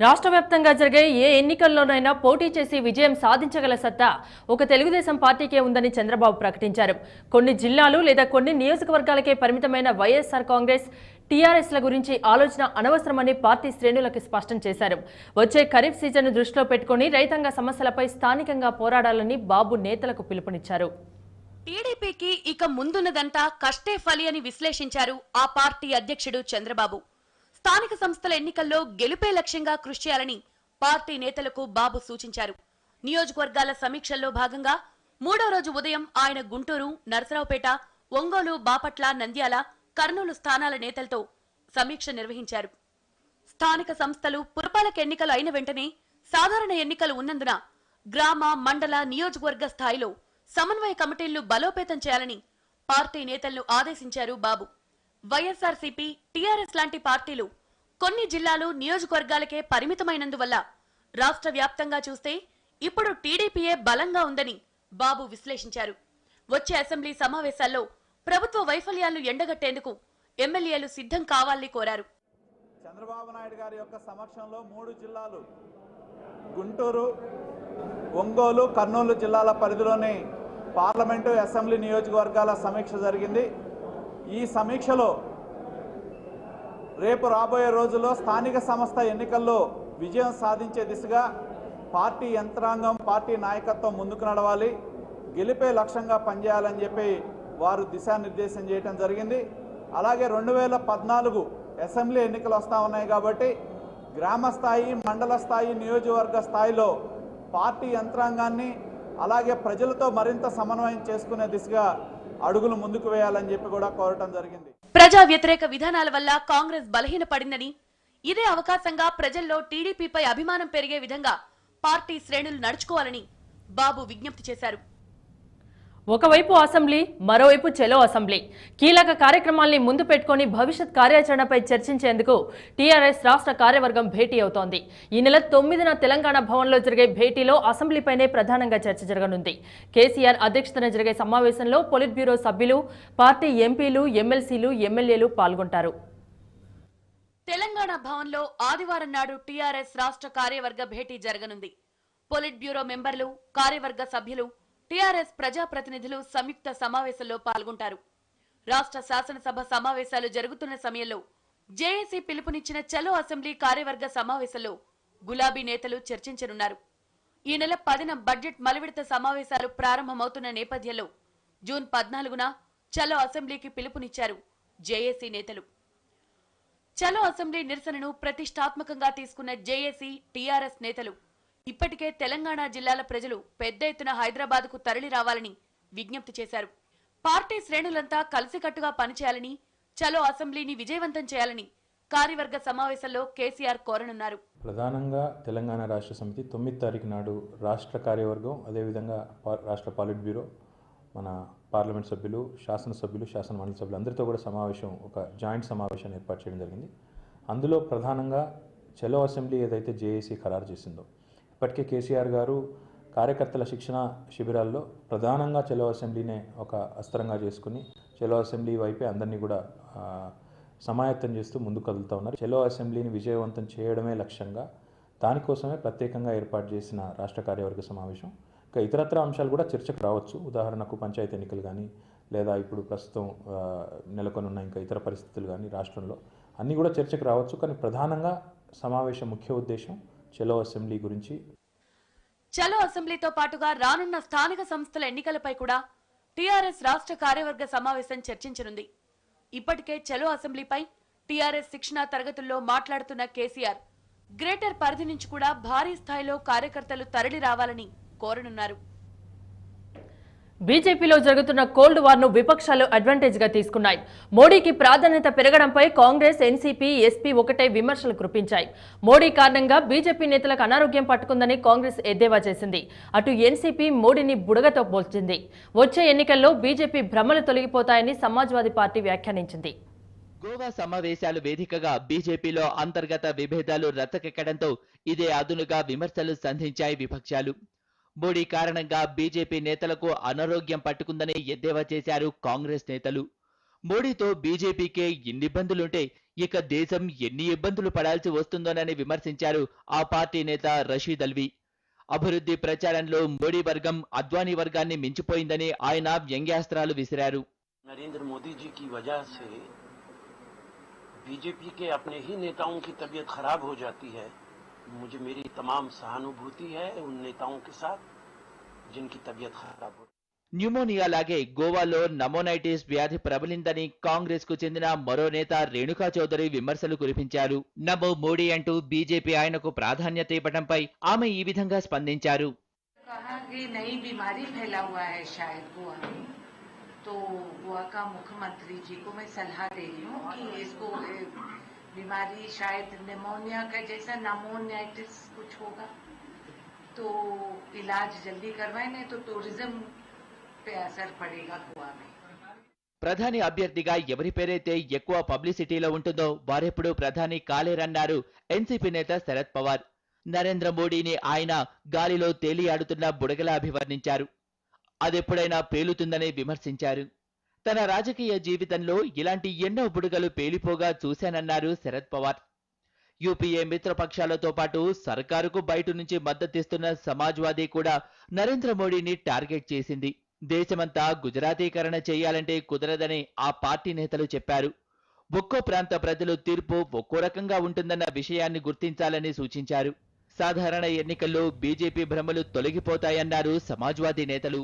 రాష్ట్ర వ్యాప్తంగా జరిగే ఏ ఎన్నికల్లోనైనా పోటీ చేసి విజయం సాధించగల సత్తా ఒక తెలుగుదేశం పార్టీకే ఉందని చంద్రబాబు ప్రకటించారు. కొన్ని జిల్లాలు లేదా కొన్ని నియోజకవర్గాలకే పరిమితమైన వైఎస్ఆర్ కాంగ్రెస్ టీఆర్ఎస్ల గురించి ఆలోచన అనవసరమని పార్టీ శ్రేణులకు స్పష్టం చేశారు. వచ్చే ఖరీఫ్ సీజన్ను దృష్టిలో పెట్టుకుని రైతాంగ సమస్యలపై స్థానికంగా పోరాడాలని బాబు నేతలకు పిలుపునిచ్చారు. టీడీపీకి ఇక ముందున్నదంతా కష్టే ఫలి అని విశ్లేషించారు ఆ పార్టీ అధ్యక్షుడు చంద్రబాబు. స్థానిక సంస్థల ఎన్నికల్లో గెలుపే లక్ష్యంగా కృషి చేయాలని పార్టీ నేతలకు బాబు సూచించారు. నియోజకవర్గాల సమీక్షల్లో భాగంగా మూడో రోజు ఉదయం ఆయన గుంటూరు, నరసరావుపేట, ఒంగోలు, బాపట్ల, నంద్యాల, కర్నూలు స్థానాల నేతలతో సమీక్ష నిర్వహించారు. స్థానిక సంస్థలు పురపాలక ఎన్నికలు అయిన వెంటనే సాధారణ ఎన్నికలు ఉన్నందున గ్రామ, మండల, నియోజకవర్గ స్థాయిలో సమన్వయ కమిటీలను బలోపేతం చేయాలని పార్టీ నేతలను ఆదేశించారు బాబు. వైఎస్ఆర్సీపీ, టీఆర్ఎస్ లాంటి పార్టీలు కొన్ని జిల్లాలు, నియోజకవర్గాలకే పరిమితమైనందువల్ల రాష్ట్ర వ్యాప్తంగా చూస్తే ఇప్పుడు టీడీపీయే బలంగా ఉందని బాబు విశ్లేషించారు. వచ్చే అసెంబ్లీ సమావేశాల్లో ప్రభుత్వ వైఫల్యాలను ఎండగట్టేందుకు ఎమ్మెల్యేలు సిద్ధం కావాలని కోరారు. చంద్రబాబు నాయుడు గారి యొక్క సమక్షంలో 3 జిల్లాలు గుంటూరు, ఒంగోలు, కర్నూలు జిల్లాల పరిధిలోని పార్లమెంటు, అసెంబ్లీ నియోజకవర్గాల సమీక్ష జరిగింది. ఈ సమీక్షలో రేపు రాబోయే రోజుల్లో స్థానిక సంస్థ ఎన్నికల్లో విజయం సాధించే దిశగా పార్టీ యంత్రాంగం, పార్టీ నాయకత్వం ముందుకు నడవాలి, గెలిపే లక్ష్యంగా పనిచేయాలని చెప్పి వారు దిశానిర్దేశం చేయడం జరిగింది. అలాగే 2014 అసెంబ్లీ ఎన్నికలు వస్తూ ఉన్నాయి కాబట్టి గ్రామ స్థాయి, మండల స్థాయి, నియోజకవర్గ స్థాయిలో పార్టీ యంత్రాంగాన్ని అలాగే ప్రజలతో మరింత సమన్వయం చేసుకునే దిశగా అడుగులు ముందుకు వేయాలని చెప్పి కూడా కోరటం జరిగింది. ప్రజా వ్యతిరేక విధానాల వల్ల కాంగ్రెస్ బలహీనపడిందని, ఇదే అవకాశంగా ప్రజల్లో టీడీపీపై అభిమానం పెరిగే విధంగా పార్టీ శ్రేణులు నడుచుకోవాలని బాబు విజ్ఞప్తి చేశారు. ఒకవైపు అసెంబ్లీ, మరోవైపు చెలో అసెంబ్లీ కీలక కార్యక్రమాల్ని ముందు పెట్టుకుని భవిష్యత్ కార్యాచరణపై చర్చించేందుకు టీఆర్ఎస్ రాష్ట్ర కార్యవర్గం భేటీ అవుతోంది. ఈ నెల 9న తెలంగాణ భవన్లో జరిగే భేటీలో అసెంబ్లీపైనే ప్రధానంగా చర్చ జరగనుంది. కేసీఆర్ అధ్యక్షతన జరిగే సమావేశంలో పొలిట్ బ్యూరో సభ్యులు, పార్టీ ఎంపీలు, ఎమ్మెల్సీలు, ఎమ్మెల్యేలు పాల్గొంటారు. తెలంగాణ భవన్లో ఆదివారం నాడు టీఆర్ఎస్ రాష్ట్ర కార్యవర్గ భేటీ జరగనుంది. పొలిట్ బ్యూరో మెంబర్లు, కార్యవర్గ సభ్యులు, టీఆర్ఎస్ ప్రజాప్రతినిధులు సంయుక్త సమావేశంలో పాల్గొంటారు. రాష్ట్ర శాసనసభ సమావేశాలు జరుగుతున్న సమయంలో జేఏసీ పిలుపునిచ్చిన చలో అసెంబ్లీ కార్యవర్గ సమావేశంలో గులాబీ నేతలు చర్చించనున్నారు. ఈ నెల 10న బడ్జెట్ మలివిడత సమావేశాలు ప్రారంభమవుతున్న నేపథ్యంలో జూన్ 14న చలో అసెంబ్లీకి పిలుపునిచ్చారు జేఏసీ నేతలు. చలో అసెంబ్లీ నిరసనను ప్రతిష్టాత్మకంగా తీసుకున్న జేఏసీ, టీఆర్ఎస్ నేతలు ఇప్పటికే తెలంగాణ జిల్లాల ప్రజలు పెద్ద ఎత్తున హైదరాబాద్కు తరలి రావాలని విజ్ఞప్తి చేశారు. పార్టీ శ్రేణులంతా కలిసికట్టుగా పనిచేయాలని, చలో అసెంబ్లీని విజయవంతం చేయాలని కార్యవర్గ సమావేశంలో కేసీఆర్ కోరనున్నారు. ప్రధానంగా తెలంగాణ రాష్ట్ర సమితి 9 తారీఖు నాడు రాష్ట్ర కార్యవర్గం, అదేవిధంగా రాష్ట్ర పాలిట్ బ్యూరో, మన పార్లమెంట్ సభ్యులు, శాసనసభ్యులు, శాసనమండలి సభ్యులు అందరితో కూడా సమావేశం, ఒక జాయింట్ సమావేశాన్ని ఏర్పాటు చేయడం జరిగింది. అందులో ప్రధానంగా చలో అసెంబ్లీ ఏదైతే జేఏసీ ఖరారు చేసిందో, ఇప్పటికే కేసీఆర్ గారు కార్యకర్తల శిక్షణ శిబిరాల్లో ప్రధానంగా చలో అసెంబ్లీనే ఒక అస్త్రంగా చేసుకుని చలో అసెంబ్లీ వైపే అందరినీ కూడా సమాయత్తం చేస్తూ ముందుకు కదులుతూ ఉన్నారు. చలో అసెంబ్లీని విజయవంతం చేయడమే లక్ష్యంగా దానికోసమే ప్రత్యేకంగా ఏర్పాటు చేసిన రాష్ట్ర కార్యవర్గ సమావేశం. ఇంకా ఇతరత్ర అంశాలు కూడా చర్చకు రావచ్చు. ఉదాహరణకు పంచాయతీ ఎన్నికలు కానీ, లేదా ఇప్పుడు ప్రస్తుతం నెలకొనున్న ఇంకా ఇతర పరిస్థితులు కానీ రాష్ట్రంలో అన్నీ కూడా చర్చకు రావచ్చు. కానీ ప్రధానంగా సమావేశం ముఖ్య ఉద్దేశం చలో అసెంబ్లీ గురించి. చలో అసెంబ్లీతో పాటుగా రానున్న స్థానిక సంస్థల ఎన్నికలపై కూడా టీఆర్ఎస్ రాష్ట్ర కార్యవర్గ సమావేశం చర్చించనుంది. ఇప్పటికే చలో అసెంబ్లీపై టీఆర్ఎస్ శిక్షణా తరగతుల్లో మాట్లాడుతున్న కేసీఆర్ గ్రేటర్ పరిధి నుంచి కూడా భారీ స్థాయిలో కార్యకర్తలు తరలి రావాలని కోరనున్నారు. బీజేపీలో జరుగుతున్న కోల్డ్ వార్ను విపక్షాలు అడ్వాంటేజ్గా తీసుకున్నాయి. మోడీకి ప్రాధాన్యత పెరగడంపై కాంగ్రెస్, ఎన్సీపీ, ఎస్పీ ఒకటే విమర్శలు కురిపించాయి. మోడీ కారణంగా బీజేపీ నేతలకు అనారోగ్యం పట్టుకుందని కాంగ్రెస్ ఎద్దేవా చేసింది. అటు ఎన్సీపీ మోడీని బుడగతో పోల్చింది. వచ్చే ఎన్నికల్లో బీజేపీ భ్రమలు తొలగిపోతాయని సమాజ్వాదీ పార్టీ వ్యాఖ్యానించింది. గోవా సమావేశాలు వేదికగా బీజేపీలో అంతర్గత విభేదాలు రచ్చకెక్కడంతో ఇదే అదునుగా విమర్శలు సంధించాయి విపక్షాలు. మోడీ కారణంగా బీజేపీ నేతలకు అనారోగ్యం పట్టుకుందని ఎద్దేవా చేశారు కాంగ్రెస్ నేతలు. మోడీతో బీజేపీకే ఇన్ని ఇబ్బందులుంటే ఇక దేశం ఎన్ని ఇబ్బందులు పడాల్సి వస్తుందోనని విమర్శించారు ఆ పార్టీ నేత రషీద్ అల్వి. అభివృద్ధి ప్రచారంలో మోడీ వర్గం అద్వానీ వర్గాన్ని మించిపోయిందని ఆయన వ్యంగ్యాస్త్రాలు విసిరారు. नरेंद्र मोदी जी की वजह से बीजेपी के अपने ही नेताओं की तबीयत खराब हो जाती है. मुझे मेरी तमाम सहानुभूति है उन नेताओं के साथ जिनकी तबीयत खराब हो. న్యూమోనియా లాగే గోవాలో నమోనైటిస్ వ్యాధి ప్రబలిందని కాంగ్రెస్ కు చెందిన మరో నేత రేణుకా చౌదరి విమర్శలు కురిపించారు. నమో మోడీ అంటూ బీజేపీ ఆయనకు ప్రాధాన్యత ఇవ్వడంపై ఆమె ఈ విధంగా స్పందించారు. तो गोवा का मुख्यमंत्री जी को मैं सलाह दे रही हूँ कि इसको बीमारी शायद निमोनिया का जैसा नमोनियाटिस कुछ होगा तो इलाज जल्दी करवाएं, नहीं तो टूरिज्म पे असर पड़ेगा गोवा में. ప్రధాని అభ్యర్థిగా ఎవరి పేరైతే ఎక్కువ పబ్లిసిటీలో ఉంటుందో వారెప్పుడు ప్రధాని కాలేరన్నారు ఎన్సీపీ నేత శరద్ పవార్. నరేంద్ర మోడీని ఆయన గాలిలో తేలియాడుతున్న బుడగలా అభివర్ణించారు. అదెప్పుడైనా పేలుతుందని విమర్శించారు. తన రాజకీయ జీవితంలో ఇలాంటి ఎన్నో బుడగలు పేలిపోగా చూశానన్నారు శరద్ పవార్. యూపీఏ మిత్రపక్షాలతో పాటు సర్కారుకు బయట నుంచి మద్దతిస్తున్న సమాజ్వాదీ కూడా నరేంద్ర మోడీని టార్గెట్ చేసింది. దేశమంతా గుజరాతీకరణ చేయాలంటే కుదరదని ఆ పార్టీ నేతలు చెప్పారు. ఒక్కో ప్రాంత ప్రజలు తీర్పు ఒక్కో రకంగా ఉంటుందన్న విషయాన్ని గుర్తించాలని సూచించారు. సాధారణ ఎన్నికల్లో బీజేపీ భ్రమలు తొలగిపోతాయన్నారు సమాజ్వాదీ నేతలు.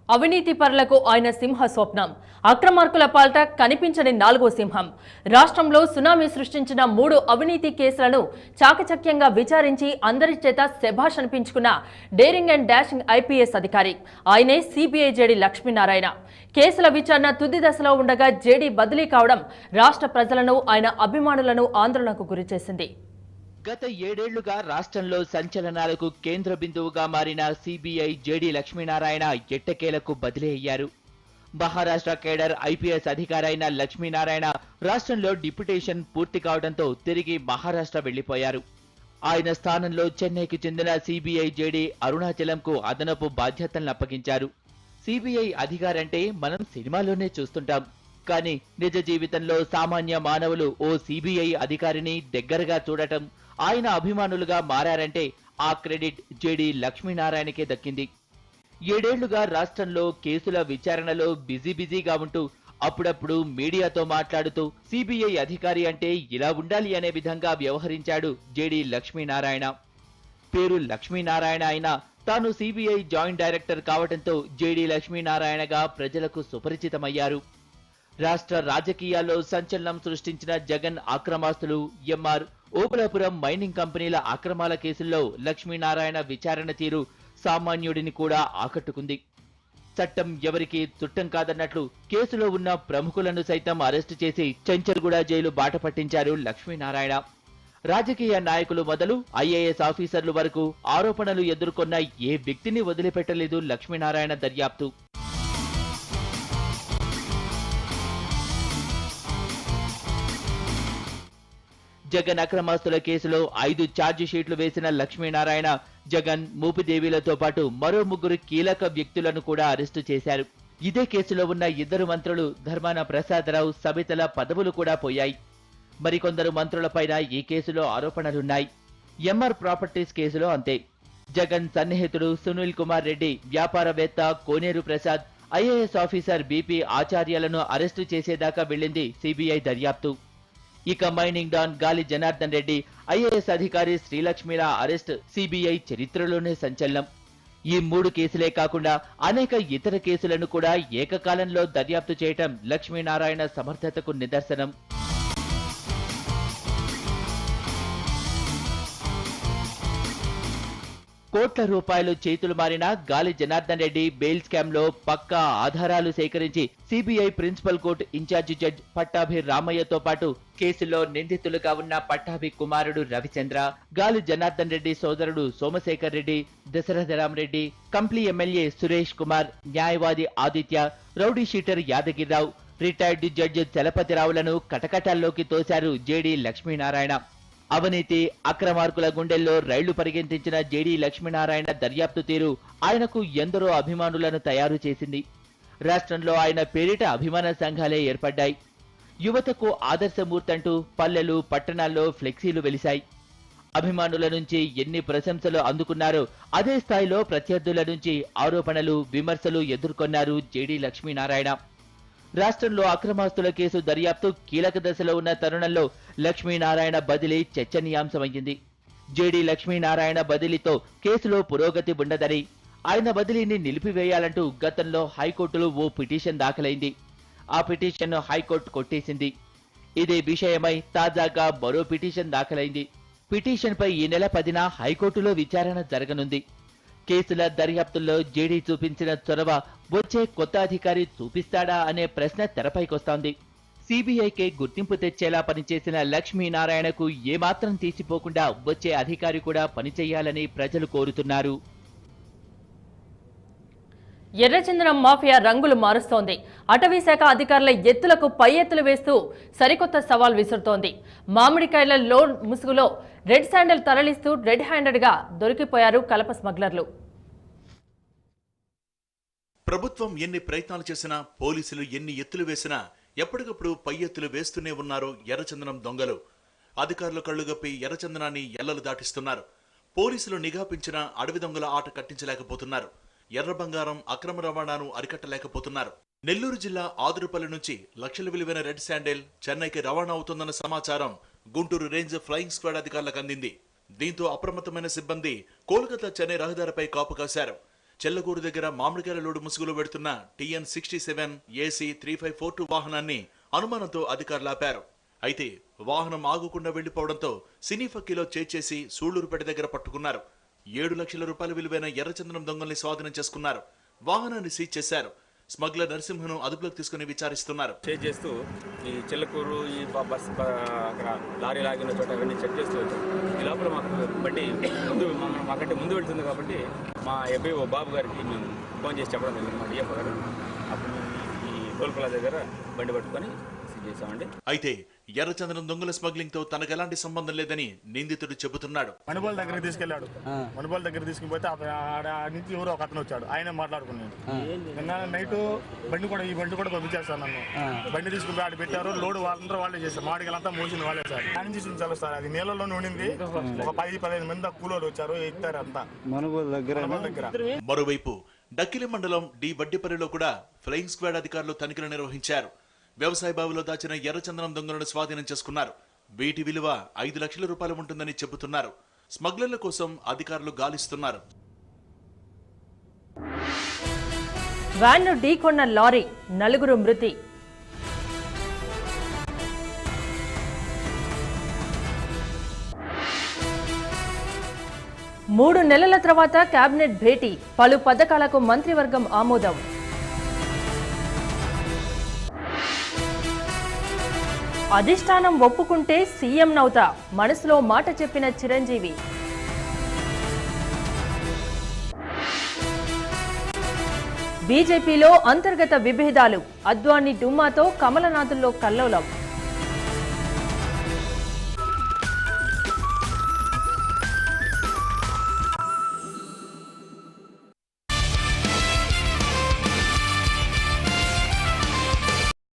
అవినీతి పరులకు ఆయన సింహ స్వప్నం. అక్రమార్కుల పాల్ట కనిపించని నాలుగో సింహం. రాష్ట్రంలో సునామీ సృష్టించిన 3 అవినీతి కేసులను చాకచక్యంగా విచారించి అందరి చేత శభాష్ అనిపించుకున్న డేరింగ్ అండ్ డాషింగ్ ఐపీఎస్ అధికారి ఆయనే సిబిఐ జేడీ లక్ష్మీనారాయణ. కేసుల విచారణ తుది దశలో ఉండగా జేడీ బదిలీ కావడం రాష్ట్ర ప్రజలను, ఆయన అభిమానులను ఆందోళనకు గురిచేసింది. గత 7 ఏళ్లుగా రాష్ట్రంలో సంచలనాలకు కేంద్ర బిందువుగా మారిన సిబిఐ జేడీ లక్ష్మీనారాయణ ఎట్టకేలకు బదిలీ అయ్యారు. మహారాష్ట్ర కేడర్ ఐపీఎస్ అధికారైన లక్ష్మీనారాయణ రాష్ట్రంలో డిప్యుటేషన్ పూర్తి కావడంతో తిరిగి మహారాష్ట్ర వెళ్లిపోయారు. ఆయన స్థానంలో చెన్నైకి చెందిన సిబిఐ జేడీ అరుణాచలంకు అదనపు బాధ్యతలను అప్పగించారు. సిబిఐ అధికారంటే మనం సినిమాలోనే చూస్తుంటాం. కానీ నిజ జీవితంలో సామాన్య మానవులు ఓ సిబిఐ అధికారిని దగ్గరగా చూడటం, ఆయన అభిమానులుగా మారారంటే ఆ క్రెడిట్ జేడీ లక్ష్మీనారాయణకే దక్కింది. 7 ఏళ్లుగా రాష్ట్రంలో కేసుల విచారణలో బిజీగా ఉంటూ అప్పుడప్పుడు మీడియాతో మాట్లాడుతూ సిబిఐ అధికారి అంటే ఇలా ఉండాలి అనే విధంగా వ్యవహరించాడు జేడీ లక్ష్మీనారాయణ. పేరు లక్ష్మీనారాయణ అయినా తాను సిబిఐ జాయింట్ డైరెక్టర్ కావడంతో జేడీ లక్ష్మీనారాయణగా ప్రజలకు సుపరిచితమయ్యారు. రాష్ట్ర రాజకీయాల్లో సంచలనం సృష్టించిన జగన్ అక్రమాస్తులు, ఎంఆర్, ఓబులాపురం మైనింగ్ కంపెనీల అక్రమాల కేసుల్లో లక్ష్మీనారాయణ విచారణ తీరు సామాన్యుడిని కూడా ఆకట్టుకుంది. చట్టం ఎవరికి చుట్టం కాదన్నట్లు కేసులో ఉన్న ప్రముఖులను సైతం అరెస్టు చేసి చెంచల్గూడ జైలు బాట పట్టించారు లక్ష్మీనారాయణ. రాజకీయ నాయకులు మొదలు ఐఏఎస్ ఆఫీసర్లు వరకు ఆరోపణలు ఎదుర్కొన్న ఏ వ్యక్తిని వదిలిపెట్టలేదు లక్ష్మీనారాయణ దర్యాప్తు. జగన్ అక్రమాస్తుల కేసులో 5 ఛార్జ్ షీట్లు వేసిన లక్ష్మీనారాయణ జగన్, మూపిదేవిలతో పాటు మరో 3 కీలక వ్యక్తులను కూడా అరెస్టు చేశారు. ఇదే కేసులో ఉన్న 2 మంత్రులు ధర్మాన ప్రసాదరావు, సబితల పదవులు కూడా పోయాయి. మరికొందరు మంత్రులపైన ఈ కేసులో ఆరోపణలున్నాయి. ఎంఆర్ ప్రాపర్టీస్ కేసులో అంతే. జగన్ సన్నిహితుడు సునీల్ కుమార్ రెడ్డి, వ్యాపారవేత్త Koneru Prasad, IAS officer BP ఆచార్యలను అరెస్టు చేసేదాకా వెళ్లింది సిబిఐ దర్యాప్తు. ఇక మైనింగ్ డాన్ గాలి జనార్దన్ రెడ్డి, ఐఏఎస్ అధికారి శ్రీలక్ష్మిల అరెస్ట్ సిబిఐ చరిత్రలోనే సంచలనం. ఈ 3 కేసులే కాకుండా అనేక ఇతర కేసులను కూడా ఏకకాలంలో దర్యాప్తు చేయటం లక్ష్మీనారాయణ సమర్థతకు నిదర్శనం. కోట్ల రూపాయలు చేతులు మారిన గాలి జనార్దన్ రెడ్డి బెయిల్ స్కామ్ లో పక్కా ఆధారాలు సేకరించి CBI principal court in charge judge Pattabhi రామయ్యతో పాటు కేసులో నిందితులుగా ఉన్న పట్టాభి కుమారుడు రవిచంద్ర, గాలి జనార్దన్ రెడ్డి సోదరుడు సోమశేఖర్ రెడ్డి, దశరథరామరెడ్డి, కంప్లీ ఎమ్మెల్యే సురేష్ కుమార్, న్యాయవాది Aditya, rowdy sheeter Yadagirirao, retired judge చలపతిరావులను కటకటాల్లోకి తోశారు జేడీ లక్ష్మీనారాయణ. అవినీతి అక్రమార్కుల గుండెల్లో రైళ్లు పరిగెత్తించిన జేడీ లక్ష్మీనారాయణ దర్యాప్తు తీరు ఆయనకు ఎందరో అభిమానులను తయారు చేసింది. రాష్ట్రంలో ఆయన పేరిట అభిమాన సంఘాలే ఏర్పడ్డాయి. యువతకు ఆదర్శమూర్తంటూ పల్లెలు పట్టణాల్లో ఫ్లెక్సీలు వెలిశాయి. అభిమానుల నుంచి ఎన్ని ప్రశంసలు అందుకున్నారో అదే స్థాయిలో ప్రత్యర్థుల నుంచి ఆరోపణలు విమర్శలు ఎదుర్కొన్నారు జేడీ లక్ష్మీనారాయణ. రాష్ట్రంలో అక్రమాస్తుల కేసు దర్యాప్తు కీలక దశలో ఉన్న తరుణంలో లక్ష్మీనారాయణ బదిలీ చర్చనీయాంశమైంది. జేడీ లక్ష్మీనారాయణ బదిలీతో కేసులో పురోగతి ఉండదని, ఆయన బదిలీని నిలిపివేయాలంటూ గతంలో హైకోర్టులో ఓ పిటిషన్ దాఖలైంది. ఆ పిటిషన్ను హైకోర్టు కొట్టేసింది. ఇదే విషయమై తాజాగా మరో పిటిషన్ దాఖలైంది. పిటిషన్పై ఈ నెల 10న హైకోర్టులో విచారణ జరగనుంది. కేసుల దర్యాప్తుల్లో జేడీ చూపించిన చొరవ వచ్చే కొత్త అధికారి చూపిస్తాడా అనే ప్రశ్న తెరపైకొస్తోంది. సిబిఐకే గుర్తింపు తెచ్చేలా పనిచేసిన లక్ష్మీనారాయణకు ఏమాత్రం తీసిపోకుండా వచ్చే అధికారి కూడా పనిచేయాలని ప్రజలు కోరుతున్నారు. ఎర్రచందనం మాఫియా రంగులు మారుస్తోంది. అటవీ శాఖ అధికారుల ఎత్తులకు పై ఎత్తులు వేస్తూ సరికొత్త సవాల్ విసురుతోంది. మామిడికాయల లోడ్ ముసుగులో రెడ్ శాండిల్ తరలిస్తూ రెడ్ హ్యాండెడ్ గా దొరికిపోయారు కలప స్మగ్లర్లు. ప్రభుత్వం ఎన్ని ప్రయత్నాలు చేసినా, పోలీసులు ఎన్ని ఎత్తులు వేసినా ఎప్పటికప్పుడు పై ఎత్తులు వేస్తూనే ఉన్నారు ఎర్రచందనం దొంగలు. అధికారులు కళ్లుగప్పి ఎర్రచందనాన్ని ఎల్లలు దాటిస్తున్నారు. పోలీసులు నిఘా పెంచినా అడవి దొంగల ఆట కట్టించలేకపోతున్నారు. ఎర్ర బంగారం అక్రమ రవాణాను అరికట్టలేకపోతున్నారు. నెల్లూరు జిల్లా ఆదురుపల్లి నుంచి లక్షల విలువైన రెడ్ శాండిల్ చెన్నైకి రవాణా అవుతుందన్న సమాచారం గుంటూరు రేంజ్ ఫ్లయింగ్ స్క్వాడ్ అధికారులకు అందింది. దీంతో అప్రమత్తమైన సిబ్బంది కోల్కతా చెన్నై రహదారిపై కాపు కాశారు. చెల్లగూరు దగ్గర మామిడికాయల లోడు ముసుగులో వెడుతున్న TN67 AC 3542 వాహనాన్ని అనుమానంతో అధికారులు ఆపారు. అయితే వాహనం ఆగకుండా వెళ్లిపోవడంతో సినీ ఫక్కీలో చేర్చేసి సూళ్లూరుపేట దగ్గర పట్టుకున్నారు. 7 లక్షల రూపాయల విలువైన ఎర్రచందనం దొంగల్ని స్వాధీనం చేసుకున్నారు. వాహనాన్ని సీజ్ చేశారు. స్మగ్లర్ నరసింహను అదుపులోకి తీసుకుని విచారిస్తున్నారు. చెక్ చేస్తూ ఈ చెల్లకూరు ఈ బస్ అక్కడ లారీ లాగిన చోట అవన్నీ చెక్ చేస్తూ వచ్చాం. ఈ లోపల మాకు బండి మాకంటే ముందు వెళ్తుంది కాబట్టి మా FIO బాబు గారికి మేము ఫోన్ చేసి చెప్పడం జరిగింది. మా DFO గారు అప్పుడు ఈ టోల్కులా దగ్గర బండి పట్టుకొని సీజ్ చేసామండి. అయితే ఎర్రచందనం దొంగల స్మగ్లింగ్ తో తనకు ఎలాంటి సంబంధం లేదని నిందితుడు చెబుతున్నాడు. మణిపాల్ దగ్గర తీసుకెళ్లాడు. మణిపాల్ దగ్గర తీసుకుపోతే నుంచి ఎవరో ఒక అతను వచ్చాడు. ఆయన మాట్లాడుకున్నాడు. నిన్న నైట్ ఈ బండి కూడా పంపించేస్తాను నన్ను. బండి తీసుకుని ఆడ పెట్టారు. లోడ్ వాళ్ళందరూ వాళ్ళే చేస్తారు. మాడికలంతా మోసింది వాళ్ళే సార్. ఆయన చూసించాలి సార్. అది నీళ్ళలో ఉండింది. ఒక 10-15 మంది కూలోళ్ళు వచ్చారు. ఎత్తారు అంతా మణిపాల్ దగ్గర. మరోవైపు డక్కిలి మండలం డి వడ్డిపల్లిలో కూడా ఫ్లయింగ్ స్క్వాడ్ అధికారులు తనిఖీలు నిర్వహించారు. వ్యవసాయ బావిలో దాచిన ఎర్రచందనం దొంగలను స్వాధీనం చేసుకున్నారు. వీటి విలువ 5 లక్షల రూపాయలు ఉంటుందని చెబుతున్నారు. స్మగ్లర్ల కోసం అధికారులు గాలిస్తున్నారు. వ్యాన్ను ఢీకొన్న లారీ, 4 మృతి. మూడు నెలల తర్వాత కేబినెట్ భేటీ, పలు పథకాలకు మంత్రివర్గం ఆమోదం. అధిష్టానం ఒప్పుకుంటే సీఎం నౌతా, మనసులో మాట చెప్పిన చిరంజీవి. బీజేపీలో అంతర్గత విభేదాలు, అద్వానీ డుమ్మాతో కమలనాథుల్లో కల్లోలం.